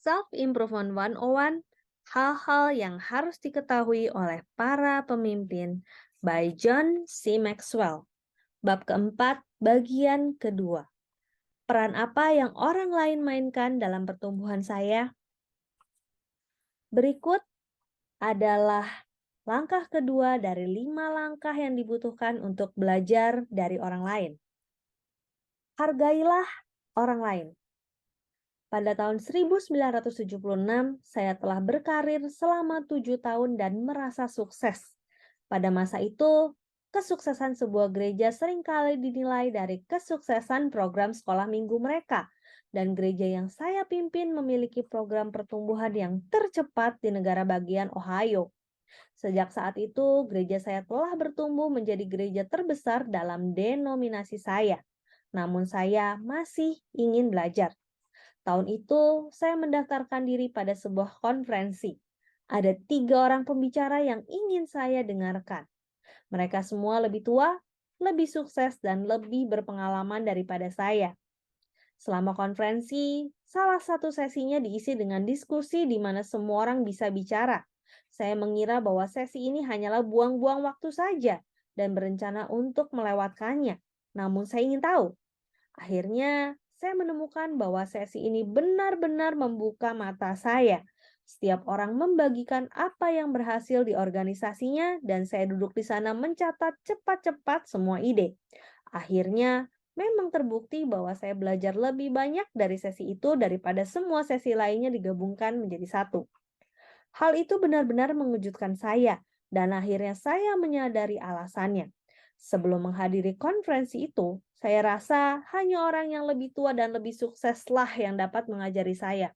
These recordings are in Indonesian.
Self-Improvement 101, hal-hal yang harus diketahui oleh para pemimpin by John C. Maxwell. Bab keempat, bagian kedua. Peran apa yang orang lain mainkan dalam pertumbuhan saya? Berikut adalah langkah kedua dari 5 langkah yang dibutuhkan untuk belajar dari orang lain. Hargailah orang lain. Pada tahun 1976, saya telah berkarir selama 7 tahun dan merasa sukses. Pada masa itu, kesuksesan sebuah gereja seringkali dinilai dari kesuksesan program sekolah minggu mereka. Dan gereja yang saya pimpin memiliki program pertumbuhan yang tercepat di negara bagian Ohio. Sejak saat itu, gereja saya telah bertumbuh menjadi gereja terbesar dalam denominasi saya. Namun saya masih ingin belajar. Tahun itu, saya mendaftarkan diri pada sebuah konferensi. Ada 3 orang pembicara yang ingin saya dengarkan. Mereka semua lebih tua, lebih sukses, dan lebih berpengalaman daripada saya. Selama konferensi, salah satu sesinya diisi dengan diskusi di mana semua orang bisa bicara. Saya mengira bahwa sesi ini hanyalah buang-buang waktu saja dan berencana untuk melewatkannya. Namun saya ingin tahu. Akhirnya, saya menemukan bahwa sesi ini benar-benar membuka mata saya. Setiap orang membagikan apa yang berhasil di organisasinya, dan saya duduk di sana mencatat cepat-cepat semua ide. Akhirnya, memang terbukti bahwa saya belajar lebih banyak dari sesi itu daripada semua sesi lainnya digabungkan menjadi satu. Hal itu benar-benar mengejutkan saya, dan akhirnya saya menyadari alasannya. Sebelum menghadiri konferensi itu, saya rasa hanya orang yang lebih tua dan lebih sukseslah yang dapat mengajari saya.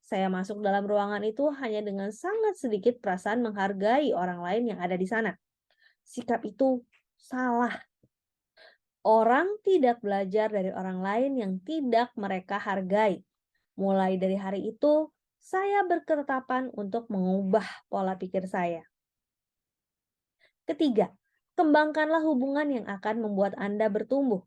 Saya masuk dalam ruangan itu hanya dengan sangat sedikit perasaan menghargai orang lain yang ada di sana. Sikap itu salah. Orang tidak belajar dari orang lain yang tidak mereka hargai. Mulai dari hari itu, saya berketetapan untuk mengubah pola pikir saya. Ketiga, kembangkanlah hubungan yang akan membuat Anda bertumbuh.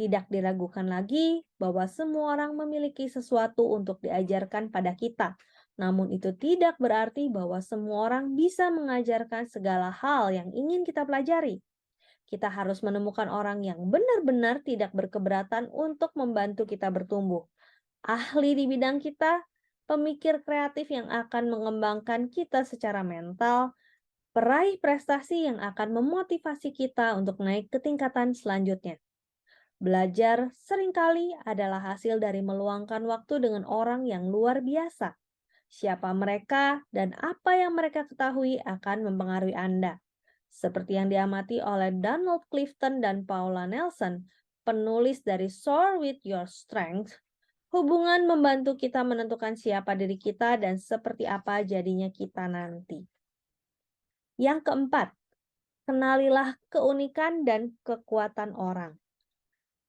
Tidak diragukan lagi bahwa semua orang memiliki sesuatu untuk diajarkan pada kita. Namun itu tidak berarti bahwa semua orang bisa mengajarkan segala hal yang ingin kita pelajari. Kita harus menemukan orang yang benar-benar tidak berkeberatan untuk membantu kita bertumbuh. Ahli di bidang kita, pemikir kreatif yang akan mengembangkan kita secara mental, peraih prestasi yang akan memotivasi kita untuk naik ke tingkatan selanjutnya. Belajar seringkali adalah hasil dari meluangkan waktu dengan orang yang luar biasa. Siapa mereka dan apa yang mereka ketahui akan mempengaruhi Anda. Seperti yang diamati oleh Donald Clifton dan Paula Nelson, penulis dari Soar with Your Strength, hubungan membantu kita menentukan siapa diri kita dan seperti apa jadinya kita nanti. Yang keempat, kenalilah keunikan dan kekuatan orang.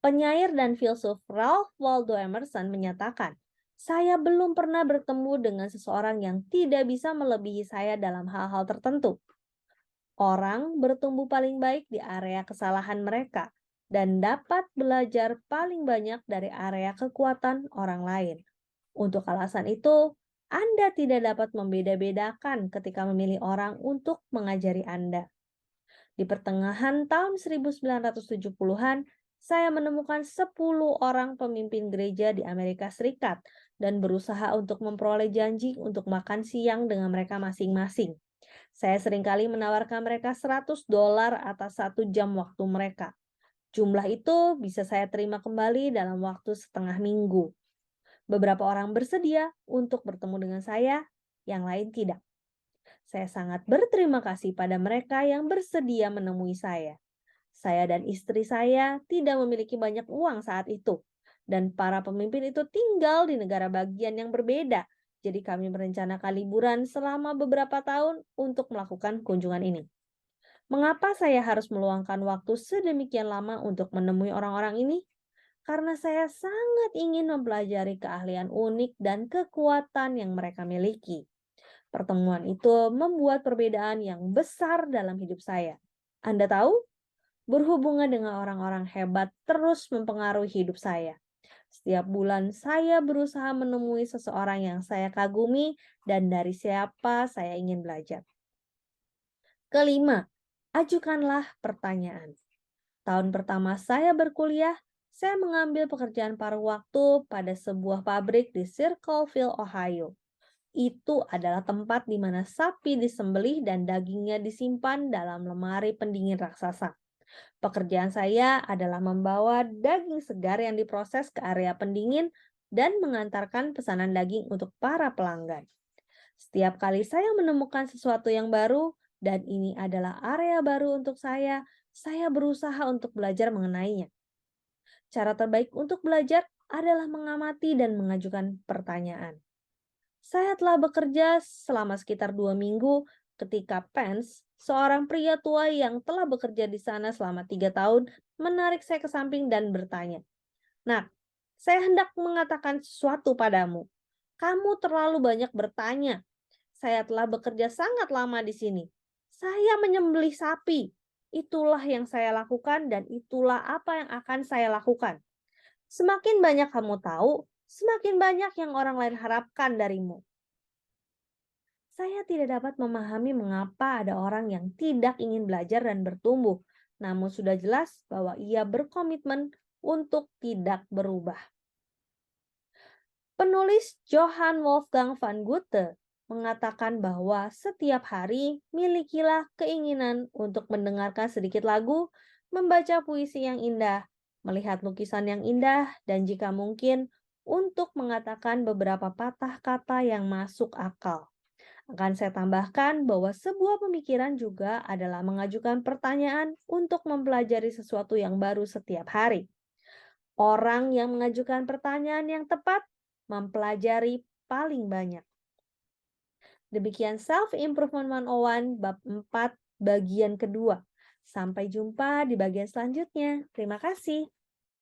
Penyair dan filsuf Ralph Waldo Emerson menyatakan, saya belum pernah bertemu dengan seseorang yang tidak bisa melebihi saya dalam hal-hal tertentu. Orang bertumbuh paling baik di area kesalahan mereka dan dapat belajar paling banyak dari area kekuatan orang lain. Untuk alasan itu, Anda tidak dapat membeda-bedakan ketika memilih orang untuk mengajari Anda. Di pertengahan tahun 1970-an, saya menemukan 10 orang pemimpin gereja di Amerika Serikat dan berusaha untuk memperoleh janji untuk makan siang dengan mereka masing-masing. Saya seringkali menawarkan mereka $100 atas 1 jam waktu mereka. Jumlah itu bisa saya terima kembali dalam waktu setengah minggu. Beberapa orang bersedia untuk bertemu dengan saya, yang lain tidak. Saya sangat berterima kasih pada mereka yang bersedia menemui saya. Saya dan istri saya tidak memiliki banyak uang saat itu, dan para pemimpin itu tinggal di negara bagian yang berbeda. Jadi kami merencanakan liburan selama beberapa tahun untuk melakukan kunjungan ini. Mengapa saya harus meluangkan waktu sedemikian lama untuk menemui orang-orang ini? Karena saya sangat ingin mempelajari keahlian unik dan kekuatan yang mereka miliki. Pertemuan itu membuat perbedaan yang besar dalam hidup saya. Anda tahu, berhubungan dengan orang-orang hebat terus mempengaruhi hidup saya. Setiap bulan saya berusaha menemui seseorang yang saya kagumi dan dari siapa saya ingin belajar. Kelima, ajukanlah pertanyaan. Tahun pertama saya berkuliah, saya mengambil pekerjaan paruh waktu pada sebuah pabrik di Circleville, Ohio. Itu adalah tempat di mana sapi disembelih dan dagingnya disimpan dalam lemari pendingin raksasa. Pekerjaan saya adalah membawa daging segar yang diproses ke area pendingin dan mengantarkan pesanan daging untuk para pelanggan. Setiap kali saya menemukan sesuatu yang baru, dan ini adalah area baru untuk saya berusaha untuk belajar mengenainya. Cara terbaik untuk belajar adalah mengamati dan mengajukan pertanyaan. Saya telah bekerja selama sekitar 2 minggu ketika Pence, seorang pria tua yang telah bekerja di sana selama 3 tahun, menarik saya ke samping dan bertanya, "Nah, saya hendak mengatakan sesuatu padamu. Kamu terlalu banyak bertanya. Saya telah bekerja sangat lama di sini. Saya menyembelih sapi. Itulah yang saya lakukan dan itulah apa yang akan saya lakukan. Semakin banyak kamu tahu, semakin banyak yang orang lain harapkan darimu." Saya tidak dapat memahami mengapa ada orang yang tidak ingin belajar dan bertumbuh, namun sudah jelas bahwa ia berkomitmen untuk tidak berubah. Penulis Johann Wolfgang van Goethe mengatakan bahwa setiap hari milikilah keinginan untuk mendengarkan sedikit lagu, membaca puisi yang indah, melihat lukisan yang indah, dan jika mungkin untuk mengatakan beberapa patah kata yang masuk akal. Akan saya tambahkan bahwa sebuah pemikiran juga adalah mengajukan pertanyaan untuk mempelajari sesuatu yang baru setiap hari. Orang yang mengajukan pertanyaan yang tepat mempelajari paling banyak. Demikian Self Improvement 101 bab 4 bagian kedua. Sampai jumpa di bagian selanjutnya. Terima kasih.